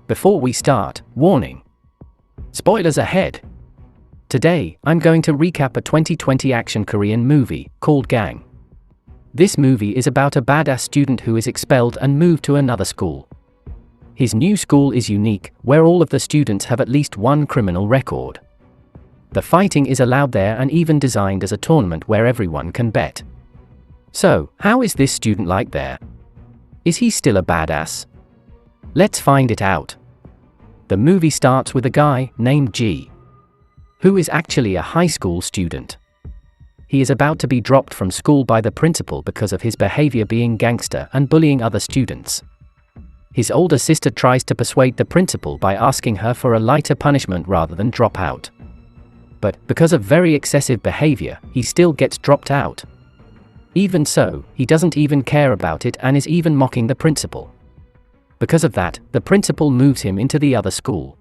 Before we start, warning. Spoilers ahead. Today, I'm going to recap a 2020 action Korean movie called Gang. This movie is about a badass student who is expelled and moved to another school. His new school is unique, where all of the students have at least one criminal record. The fighting is allowed there and even designed as a tournament where everyone can bet. So, how is this student like there? Is he still a badass? Let's find it out. The movie starts with a guy named G, who is actually a high school student. He is about to be dropped from school by the principal because of his behavior being gangster and bullying other students. His older sister tries to persuade the principal by asking her for a lighter punishment rather than drop out. But because of very excessive behavior, he still gets dropped out. Even so, he doesn't even care about it and is even mocking the principal. Because of that, the principal moves him into the other school.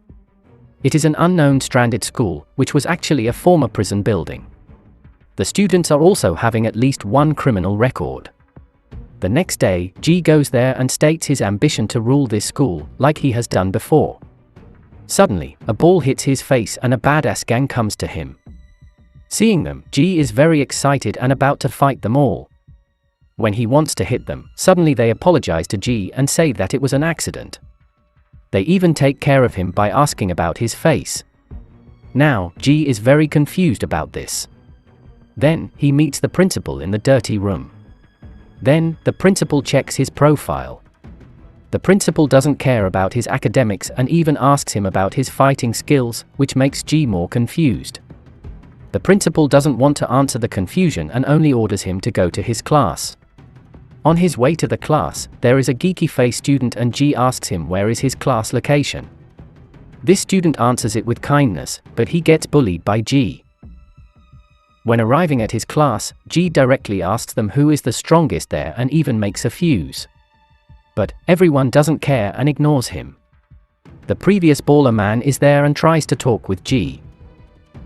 It is an unknown stranded school, which was actually a former prison building. The students are also having at least one criminal record. The next day, G goes there and states his ambition to rule this school, like he has done before. Suddenly, a ball hits his face and a badass gang comes to him. Seeing them, G is very excited and about to fight them all. When he wants to hit them, suddenly they apologize to G and say that it was an accident. They even take care of him by asking about his face. Now, G is very confused about this. Then, he meets the principal in the dirty room. Then, the principal checks his profile. The principal doesn't care about his academics and even asks him about his fighting skills, which makes G more confused. The principal doesn't want to answer the confusion and only orders him to go to his class. On his way to the class, there is a geeky face student and G asks him where is his class location. This student answers it with kindness, but he gets bullied by G. When arriving at his class, G directly asks them who is the strongest there and even makes a fuse. But everyone doesn't care and ignores him. The previous baller man is there and tries to talk with G.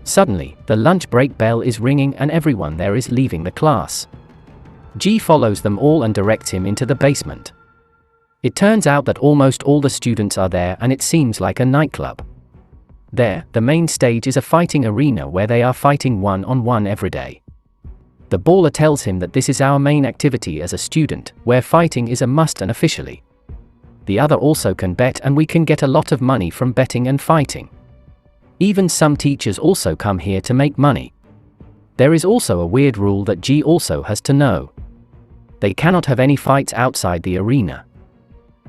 Suddenly, the lunch break bell is ringing and everyone there is leaving the class. G follows them all and directs him into the basement. It turns out that almost all the students are there and it seems like a nightclub. There, the main stage is a fighting arena where they are fighting one-on-one every day. The baller tells him that this is our main activity as a student, where fighting is a must and officially. The other also can bet and we can get a lot of money from betting and fighting. Even some teachers also come here to make money. There is also a weird rule that G also has to know. They cannot have any fights outside the arena.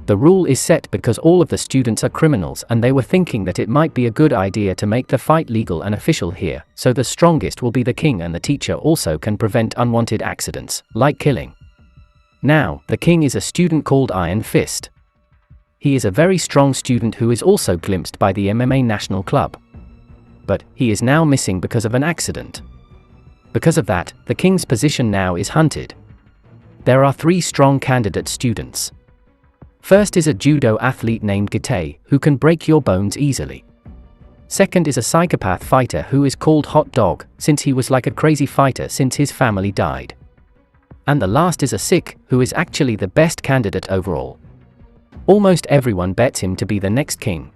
The rule is set because all of the students are criminals and they were thinking that it might be a good idea to make the fight legal and official here, so the strongest will be the king and the teacher also can prevent unwanted accidents, like killing. Now, the king is a student called Iron Fist. He is a very strong student who is also glimpsed by the MMA National Club. But he is now missing because of an accident. Because of that, the king's position now is hunted. There are 3 strong candidate students. First is a judo athlete named Gitae, who can break your bones easily. Second is a psychopath fighter who is called Hot Dog, since he was like a crazy fighter since his family died. And the last is a Sikh, who is actually the best candidate overall. Almost everyone bets him to be the next king.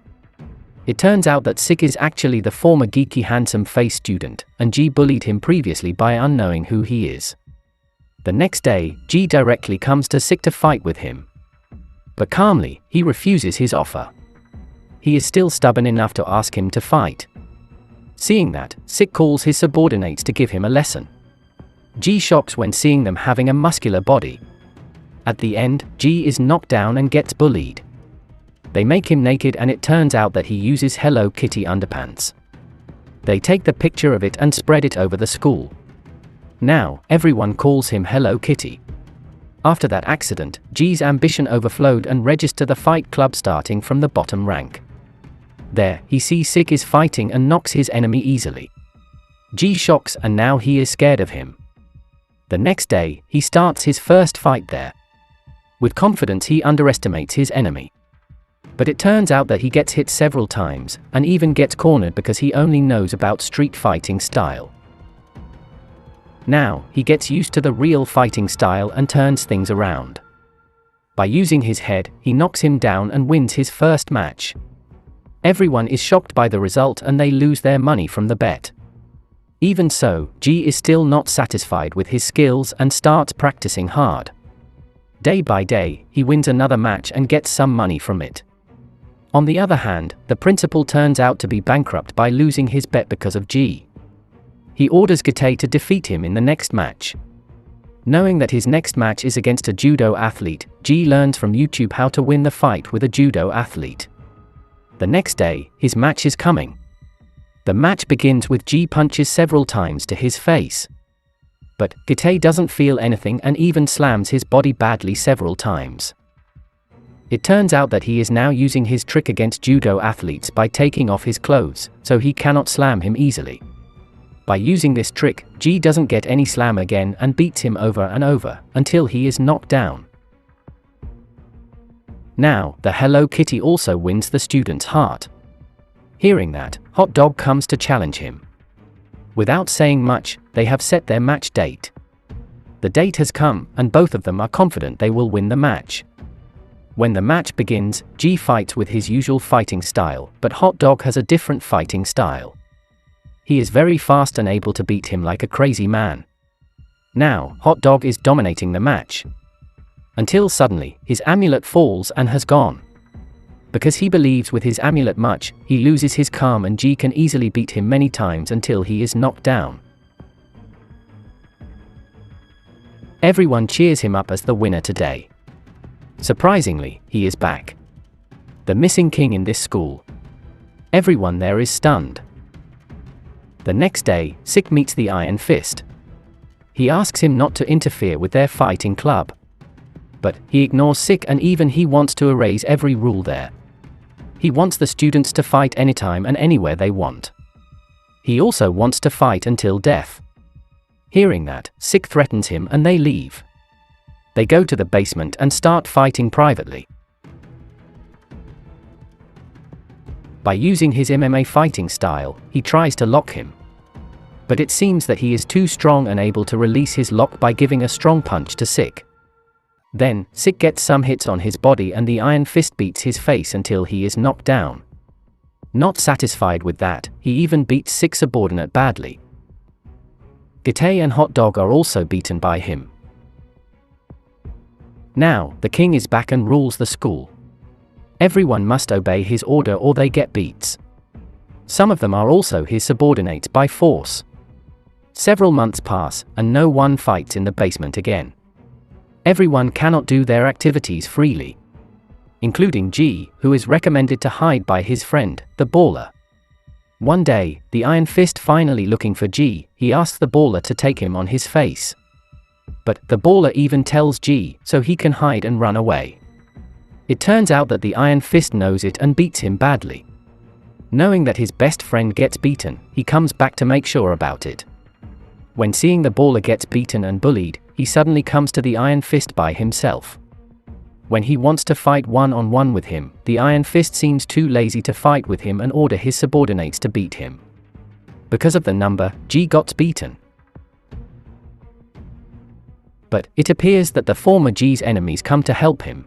It turns out that Sikh is actually the former geeky handsome face student, and G bullied him previously by unknowing who he is. The next day, G directly comes to Sikh to fight with him. But calmly, he refuses his offer. He is still stubborn enough to ask him to fight. Seeing that, Sikh calls his subordinates to give him a lesson. G shocks when seeing them having a muscular body. At the end, G is knocked down and gets bullied. They make him naked and it turns out that he uses Hello Kitty underpants. They take the picture of it and spread it over the school. Now, everyone calls him Hello Kitty. After that accident, G's ambition overflowed and registered the fight club starting from the bottom rank. There, he sees Sikh is fighting and knocks his enemy easily. G shocks and now he is scared of him. The next day, he starts his first fight there. With confidence he underestimates his enemy. But it turns out that he gets hit several times, and even gets cornered because he only knows about street fighting style. Now, he gets used to the real fighting style and turns things around. By using his head, he knocks him down and wins his first match. Everyone is shocked by the result and they lose their money from the bet. Even so, G is still not satisfied with his skills and starts practicing hard. Day by day, he wins another match and gets some money from it. On the other hand, the principal turns out to be bankrupt by losing his bet because of G. He orders Gitei to defeat him in the next match. Knowing that his next match is against a judo athlete, G learns from YouTube how to win the fight with a judo athlete. The next day, his match is coming. The match begins with G punches several times to his face. But Gitei doesn't feel anything and even slams his body badly several times. It turns out that he is now using his trick against judo athletes by taking off his clothes, so he cannot slam him easily. By using this trick, G doesn't get any slam again and beats him over and over, until he is knocked down. Now, the Hello Kitty also wins the student's heart. Hearing that, Hot Dog comes to challenge him. Without saying much, they have set their match date. The date has come, and both of them are confident they will win the match. When the match begins, G fights with his usual fighting style, but Hot Dog has a different fighting style. He is very fast and able to beat him like a crazy man. Now, Hot Dog is dominating the match. Until suddenly, his amulet falls and has gone. Because he believes with his amulet much, he loses his calm and G can easily beat him many times until he is knocked down. Everyone cheers him up as the winner today. Surprisingly, he is back. The missing king in this school. Everyone there is stunned. The next day, Sik meets the Iron Fist. He asks him not to interfere with their fighting club. But he ignores Sik and even he wants to erase every rule there. He wants the students to fight anytime and anywhere they want. He also wants to fight until death. Hearing that, Sik threatens him and they leave. They go to the basement and start fighting privately. By using his MMA fighting style, he tries to lock him. But it seems that he is too strong and able to release his lock by giving a strong punch to Sik. Then, Sik gets some hits on his body and the Iron Fist beats his face until he is knocked down. Not satisfied with that, he even beats Sik's subordinate badly. Gitei and Hot Dog are also beaten by him. Now, the king is back and rules the school. Everyone must obey his order or they get beats. Some of them are also his subordinates by force. Several months pass, and no one fights in the basement again. Everyone cannot do their activities freely. Including G, who is recommended to hide by his friend, the baller. One day, the Iron Fist finally looking for G, he asks the baller to take him on his face. But the baller even tells G, so he can hide and run away. It turns out that the Iron Fist knows it and beats him badly. Knowing that his best friend gets beaten, he comes back to make sure about it. When seeing the baller gets beaten and bullied, he suddenly comes to the Iron Fist by himself. When he wants to fight one-on-one with him, the Iron Fist seems too lazy to fight with him and order his subordinates to beat him. Because of the number, G got beaten. But it appears that the former G's enemies come to help him.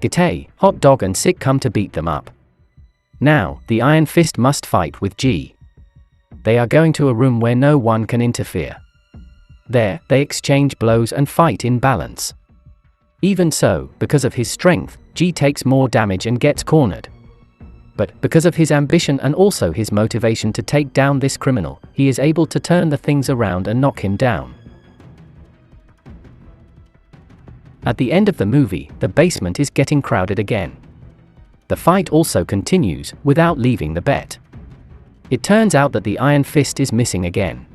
Gitei, Hot Dog and Sik come to beat them up. Now, the Iron Fist must fight with G. They are going to a room where no one can interfere. There, they exchange blows and fight in balance. Even so, because of his strength, G takes more damage and gets cornered. But because of his ambition and also his motivation to take down this criminal, he is able to turn the things around and knock him down. At the end of the movie, the basement is getting crowded again. The fight also continues, without leaving the bet. It turns out that the Iron Fist is missing again.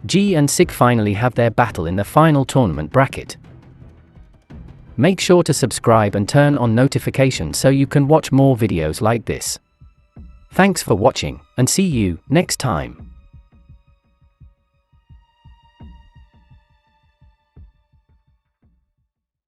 G and Sik finally have their battle in the final tournament bracket. Make sure to subscribe and turn on notifications so you can watch more videos like this. Thanks for watching, and see you next time.